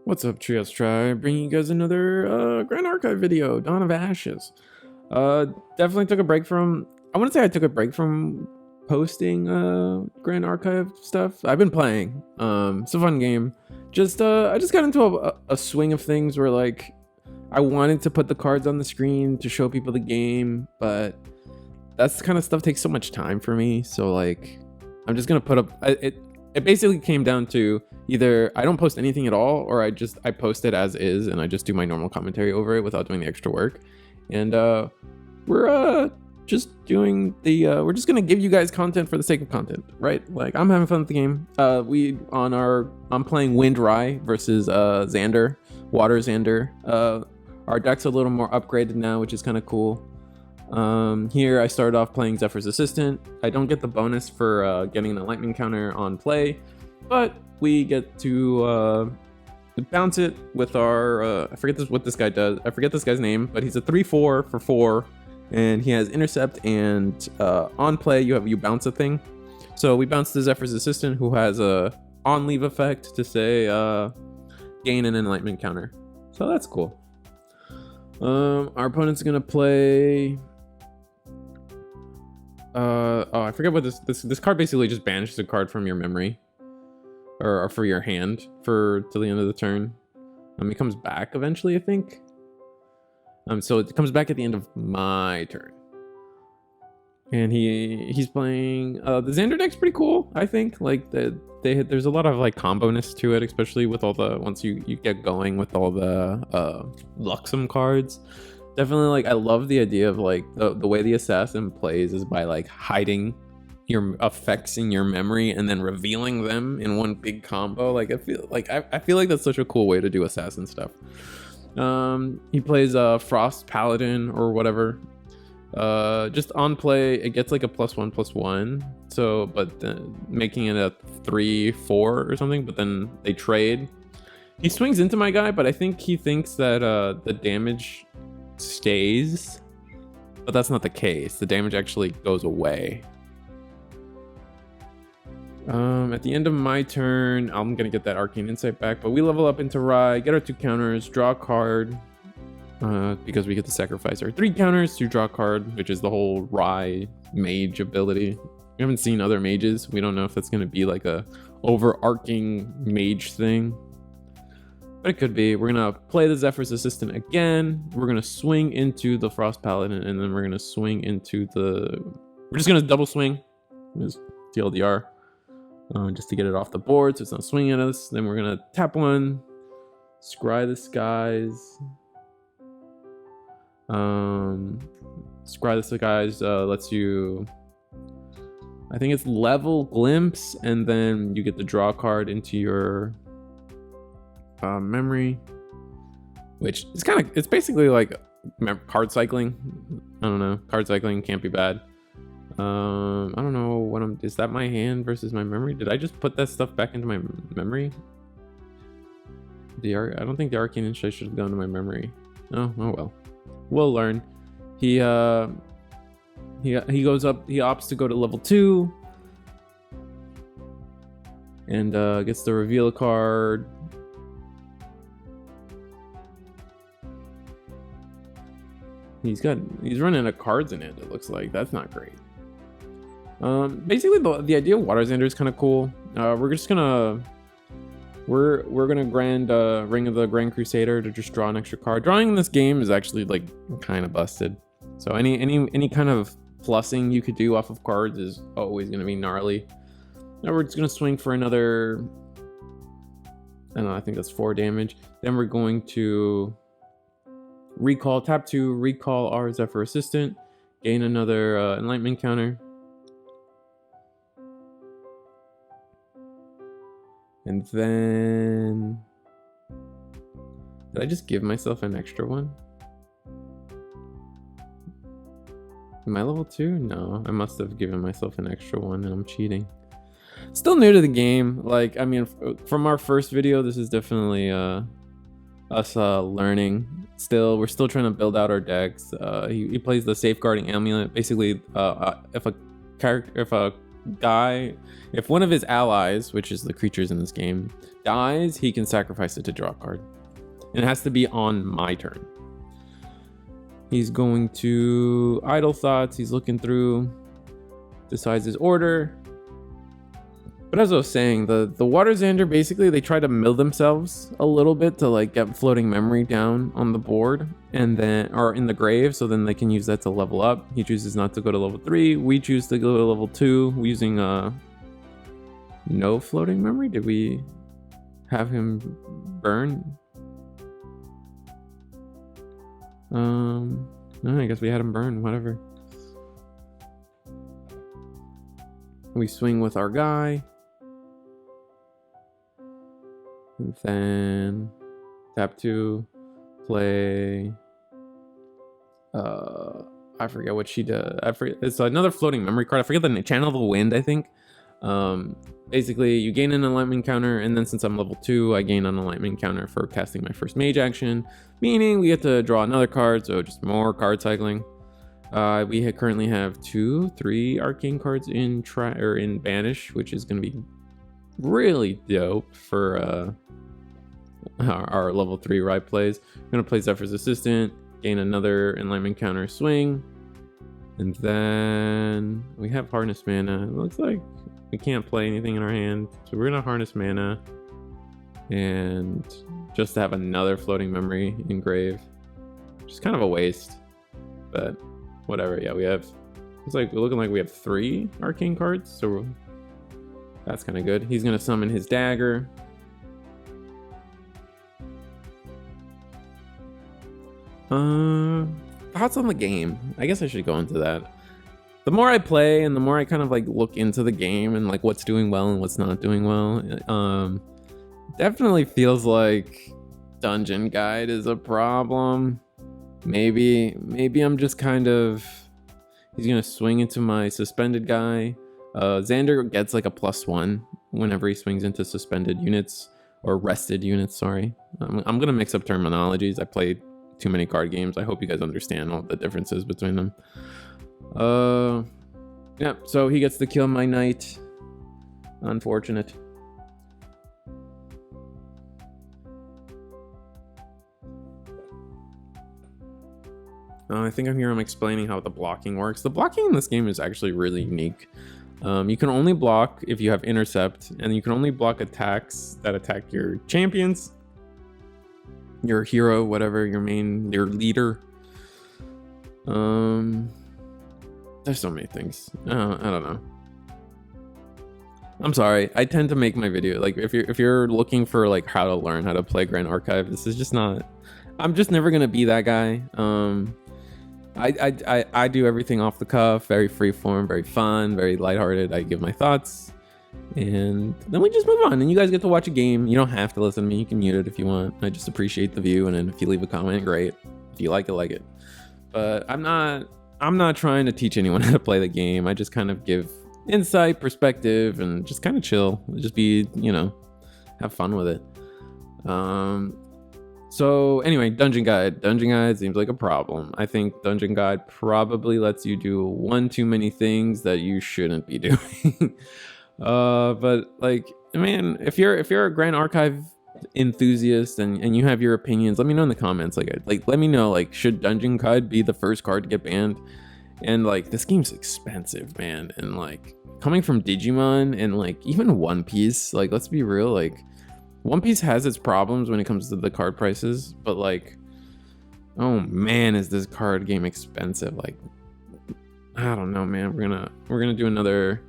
What's up, Trios Tribe? Bringing you guys another Grand Archive video, Dawn of Ashes. Definitely took a break from, I wouldn't say I took a break from posting Grand Archive stuff. I've been playing. It's a fun game. I just got into a swing of things where like I wanted to put the cards on the screen to show people the game, but that's kind of stuff takes so much time for me. So like, I'm just gonna put up it basically came down to either I don't post anything at all, or I post it as is and I just do my normal commentary over it without doing the extra work. And we're just doing the we're just gonna give you guys content for the sake of content, right? Like, I'm having fun with the game. I'm playing Wind Rye versus Zander, Water Zander. Our deck's a little more upgraded now, which is kind of cool. Here I started off playing Zephyr's Assistant. I don't get the bonus for getting an enlightenment counter on play, but we get to bounce it with our I forget what this guy does. I forget this guy's name, but he's a 3/4 for 4, and he has intercept, and on play you bounce a thing. So we bounce the Zephyr's Assistant, who has a on leave effect to say gain an enlightenment counter. So that's cool. Our opponent's gonna play I forget what this card basically just banishes a card from your memory or for your hand till the end of the turn. It comes back eventually, I think. So it comes back at the end of my turn. And he's playing the Zander deck's pretty cool, I think. Like there's a lot of like combo-ness to it, especially with all the once you get going with all the Luxem cards. Definitely, like, I love the idea of like the way the assassin plays is by like hiding your effects in your memory and then revealing them in one big combo. Like I feel like that's such a cool way to do assassin stuff. He plays Frost Paladin or whatever. Just on play it gets like a +1/+1, so but making it a 3/4 or something, but then they trade. He swings into my guy, but I think he thinks that the damage stays, but that's not the case. The damage actually goes away. At the end of my turn, I'm gonna get that Arcane Insight back, but we level up into Rye, get our 2 counters, draw a card, because we get to sacrifice our 3 counters to draw a card, which is the whole Rye mage ability. We haven't seen other mages. We don't know if that's gonna be like a overarching mage thing, but it could be. We're gonna play the Zephyr's Assistant again. We're gonna swing into the Frost Paladin, and then we're gonna swing into we're just gonna double swing. Just TLDR. Just to get it off the board so it's not swinging at us. Then we're gonna tap 1, Scry the Skies. Scry the Skies lets you, I think it's level Glimpse, and then you get to draw a card into your memory, which is it's basically like card cycling. I don't know, card cycling can't be bad. I don't know is that my hand versus my memory? Did I just put that stuff back into my memory? I don't think the Arcane Insight should have gone to my memory. Oh well, we'll learn. He goes up, he opts to go to level 2 and gets to reveal a card. He's running out of cards in it, it looks like. That's not great. Basically the idea of Water Zander is kind of cool. We're gonna grand Ring of the Grand Crusader to just draw an extra card. Drawing in this game is actually like kind of busted. So any kind of plussing you could do off of cards is always gonna be gnarly. Now we're just gonna swing for another, I don't know, I think that's 4 damage. Then we're going to recall, tap 2, recall our Zephyr Assistant, gain another enlightenment counter. And then, did I just give myself an extra one? Am I level 2? No, I must have given myself an extra one and I'm cheating. Still new to the game. Like, I mean, from our first video, this is definitely us learning. We're still trying to build out our decks. He plays the Safeguarding Amulet. Basically, if a guy, if one of his allies, which is the creatures in this game, dies, he can sacrifice it to draw a card. And it has to be on my turn. He's going to idle thoughts. He's looking through, decides his order. But as I was saying, the water Zander, basically they try to mill themselves a little bit to like get floating memory down on the board and then, or in the grave, so then they can use that to level up. He chooses not to go to level 3. We choose to go to level 2 using no floating memory. Did we have him burn? No, I guess we had him burn, whatever. We swing with our guy. And then tap 2, play. I forget what she does. It's another floating memory card. I forget the name. Channel the Wind, I think. Basically, you gain an alignment counter, and then since I'm level 2, I gain an alignment counter for casting my first mage action, meaning we get to draw another card, so just more card cycling. We currently have 3 arcane cards in banish, which is going to be really dope for our level 3 ride plays. I'm going to play Zephyr's Assistant, gain another alignment counter swing, and then we have harness mana. It looks like we can't play anything in our hand, so we're gonna harness mana and just to have another floating memory engrave, which is kind of a waste, but whatever. Yeah, we have, it's like looking like we have 3 arcane cards, so that's kind of good. He's gonna summon his dagger. Thoughts on the game? I guess I should go into that. The more I play and the more I kind of like look into the game and like what's doing well and what's not doing well, definitely feels like Dungeon Guide is a problem. Maybe I'm just kind of, he's gonna swing into my suspended guy. Zander gets like a +1 whenever he swings into suspended units or rested units, sorry. I'm gonna mix up terminologies. I played too many card games. I hope you guys understand all the differences between them. Yeah, so he gets to kill my knight. Unfortunate. I think I'm explaining how the blocking works. The blocking in this game is actually really unique. You can only block if you have intercept, and you can only block attacks that attack your champions, your hero, whatever, your leader. There's so many things. I don't know. I'm sorry. I tend to make my video like if you're looking for like how to learn how to play Grand Archive, this is just not. I'm just never gonna be that guy. I do everything off the cuff, very freeform, very fun, very lighthearted. I give my thoughts, and then we just move on. And you guys get to watch a game. You don't have to listen to me. You can mute it if you want. I just appreciate the view, and then if you leave a comment, great. If you like it. But I'm not trying to teach anyone how to play the game. I just kind of give insight, perspective, and just kind of chill. Just be, have fun with it. So anyway, Dungeon Guide. Dungeon Guide seems like a problem. I think Dungeon Guide probably lets you do one too many things that you shouldn't be doing. But like, man, if you're a Grand Archive enthusiast and you have your opinions, let me know in the comments. Like let me know, like, should Dungeon Guide be the first card to get banned? And like, this game's expensive, man, and like coming from Digimon and like even One Piece, like, let's be real, like One Piece has its problems when it comes to the card prices, but like, oh man, is this card game expensive? Like, I don't know, man. We're gonna do another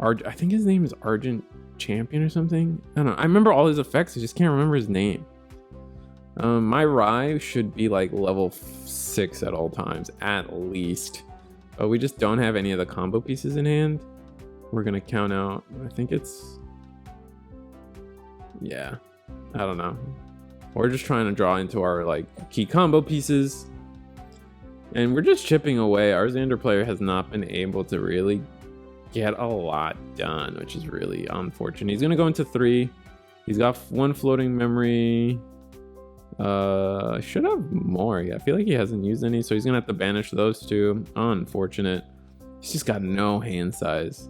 I think his name is Argent Champion or something. I don't know. I remember all his effects. I just can't remember his name. My Rai should be like level 6 at all times, at least. But we just don't have any of the combo pieces in hand. We're gonna count out. I think it's, yeah, I don't know. We're just trying to draw into our like key combo pieces, and we're just chipping away. Our Zander player has not been able to really get a lot done, which is really unfortunate. He's gonna go into 3. He's got 1 floating memory. Should have more. I feel like he hasn't used any, so he's gonna have to banish those 2. Unfortunate. He's just got no hand size.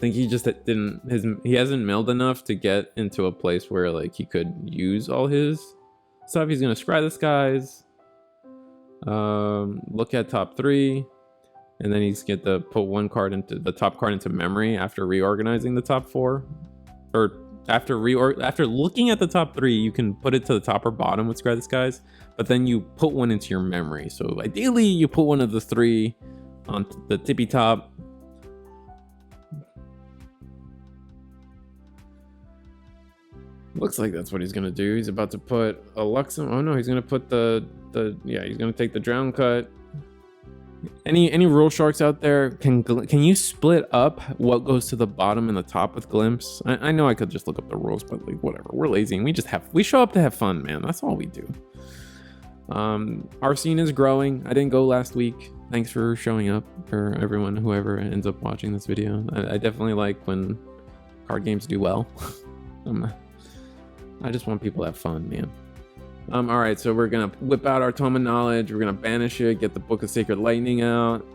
think he just he hasn't milled enough to get into a place where like he could use all his stuff. He's gonna scry the skies, look at top 3, and then he's get to put one card into the top card into memory after reorganizing the top 4, or after looking at the top 3, you can put it to the top or bottom with scry the skies, but then you put one into your memory. So ideally you put one of the 3 on the tippy top. Looks like that's what he's gonna do. He's about to put a Luxem. Oh no, he's gonna put yeah, he's gonna take the drown cut. Any rule sharks out there, can you split up what goes to the bottom and the top with glimpse? I know I could just look up the rules, but like whatever, we're lazy and we show up to have fun, man. That's all we do. Our scene is growing. I didn't go last week. Thanks for showing up, for everyone, whoever ends up watching this video. I definitely like when card games do well. I just want people to have fun, man. All right, so we're gonna whip out our Tome of Knowledge. We're gonna banish it, get the Book of Sacred Lightning out.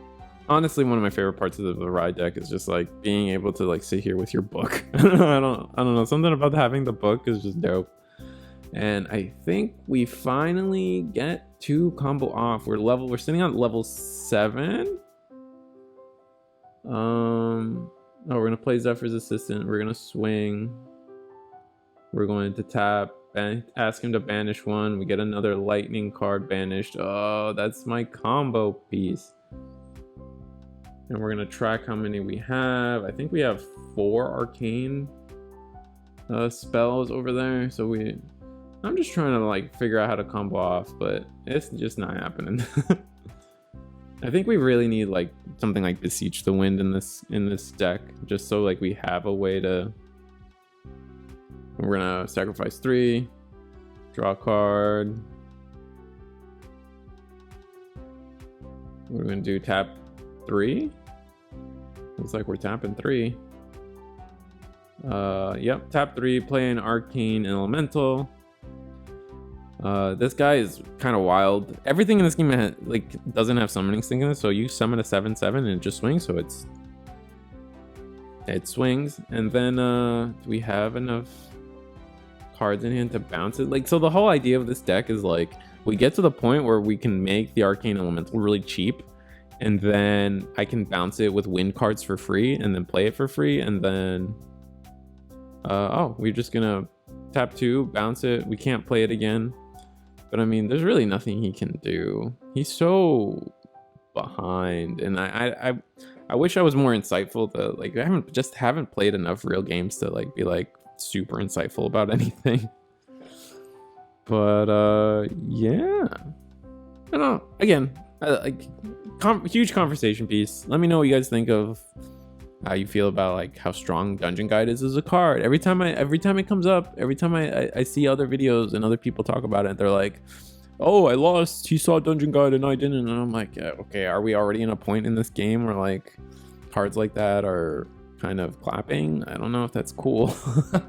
Honestly, one of my favorite parts of the ride deck is just like being able to like sit here with your book. I don't know. Something about having the book is just dope. And I think we finally get 2 combo off. We're sitting on level 7. Oh, we're gonna play Zephyr's Assistant. We're gonna swing. We're going to tap and ask him to banish 1. We get another lightning card banished. Oh, that's my combo piece. And we're gonna track how many we have. I think we have 4 arcane spells over there. So I'm just trying to like figure out how to combo off, but it's just not happening. I think we really need like something like Beseech the Wind in this deck, just so like we have a way to. We're gonna sacrifice 3, draw a card. We're gonna do tap 3. Looks like we're tapping 3. Yep, tap 3, play an arcane elemental. This guy is kind of wild. Everything in this game doesn't have summoning sync in it, so you summon a 7/7 and it just swings, so it swings. And then do we have enough cards in hand to bounce it? Like, so the whole idea of this deck is like we get to the point where we can make the arcane elemental really cheap, and then I can bounce it with wind cards for free and then play it for free, and then oh, we're just gonna tap 2, bounce it. We can't play it again, but I mean there's really nothing he can do. He's so behind, and I wish I was more insightful. To like, I haven't played enough real games to like be like super insightful about anything. But yeah, I don't know. Again, huge conversation piece. Let me know what you guys think of how you feel about like how strong Dungeon Guide is as a card. Every time it comes up, every time I see other videos and other people talk about it, they're like, oh, I lost, he saw Dungeon Guide and I didn't. And I'm like, yeah, okay, are we already in a point in this game where like cards like that are kind of clapping? I don't know if that's cool. I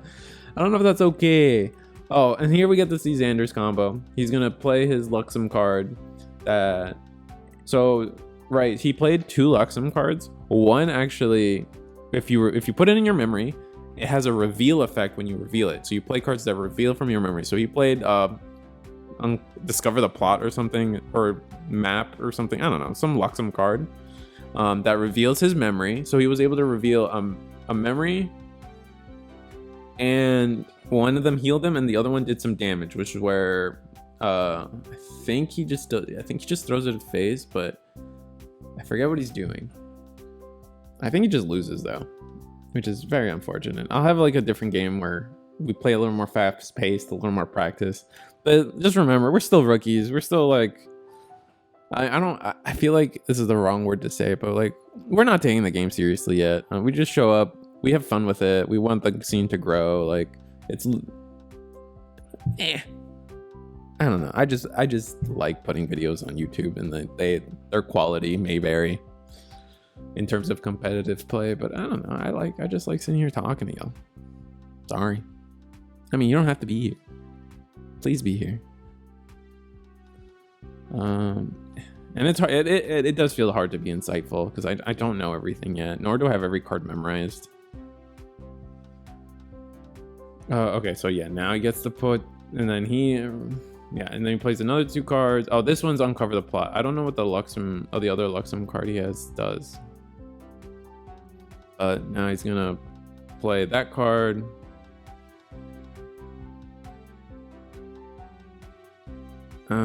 don't know if that's okay. Oh, and here we get to see Zander's combo. He's gonna play his Luxem card. Right, he played 2 Luxem cards. One actually, if you put it in your memory, it has a reveal effect when you reveal it. So you play cards that reveal from your memory. So he played Discover the Plot or something, or Map or something. I don't know, some Luxem card that reveals his memory. So he was able to reveal a memory, and one of them healed him and the other one did some damage, which is where I think he just throws it at phase, but I forget what he's doing. I think he just loses though, which is very unfortunate. I'll have like a different game where we play a little more fast paced, a little more practice. But just remember, we're still rookies. We're still like, I feel like this is the wrong word to say, but like, we're not taking the game seriously yet. We just show up, we have fun with it. We want the scene to grow. Like, it's, I don't know. I just like putting videos on YouTube, and their quality may vary in terms of competitive play, but I don't know. I just like sitting here talking to y'all. Sorry. I mean, you don't have to be here. Please be here. And it's hard. It does feel hard to be insightful because I don't know everything yet, nor do I have every card memorized. Okay, so yeah, now he gets to put, and then yeah, and then he plays another 2 cards. Oh, this one's Uncover the Plot. I don't know what the Luxem, the other Luxem card he has does. Now he's gonna play that card.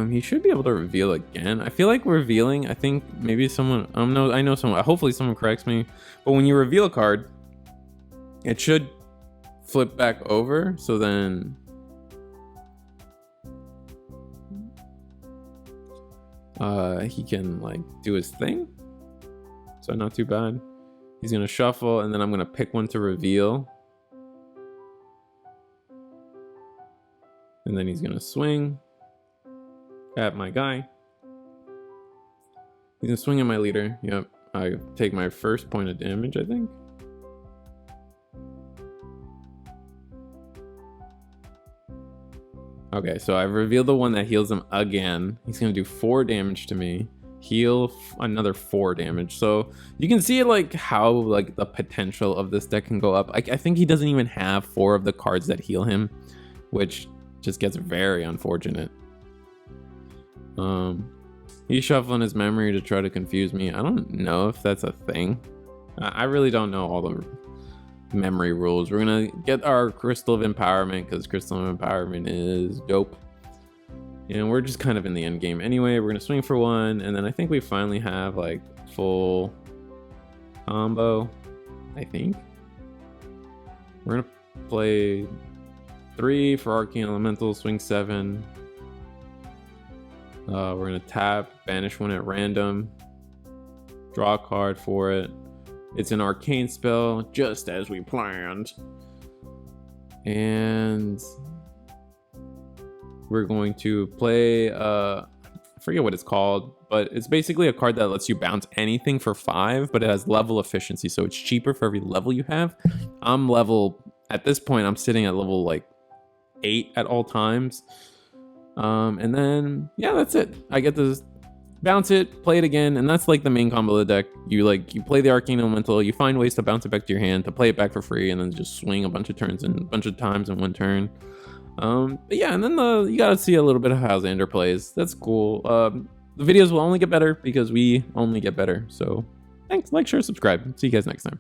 He should be able to reveal again. I feel like revealing, I think maybe someone, I know someone, hopefully someone corrects me, but when you reveal a card, it should flip back over, so then he can like do his thing. So not too bad. He's gonna shuffle, and then I'm gonna pick one to reveal, and then he's gonna swing at my guy. He's gonna swing at my leader. Yep, I take my first point of damage, I think. Okay, so I've revealed the one that heals him again. He's gonna do 4 damage to me. Heal another 4 damage. So you can see like how like the potential of this deck can go up. I think he doesn't even have 4 of the cards that heal him, which just gets very unfortunate. He's shuffling his memory to try to confuse me. I don't know if that's a thing. I really don't know all the memory rules. We're gonna get our Crystal of Empowerment because Crystal of Empowerment is dope. And we're just kind of in the end game anyway. We're gonna swing for 1, and then I think we finally have like full combo. I think we're gonna play 3 for Arcane Elemental, swing 7. We're gonna tap, banish 1 at random, draw a card for it. It's an arcane spell, just as we planned. And we're going to play, I forget what it's called, but it's basically a card that lets you bounce anything for 5, but it has level efficiency, so it's cheaper for every level you have. At this point, I'm sitting at level like 8 at all times. And then, yeah, that's it. I get to bounce it, play it again, and that's like the main combo of the deck. You play the Arcane Elemental, you find ways to bounce it back to your hand, to play it back for free, and then just swing a bunch of turns and a bunch of times in 1 turn. But yeah, and then you gotta see a little bit of how Zander plays. That's cool. The videos will only get better because we only get better. So thanks, like, share, subscribe. See you guys next time.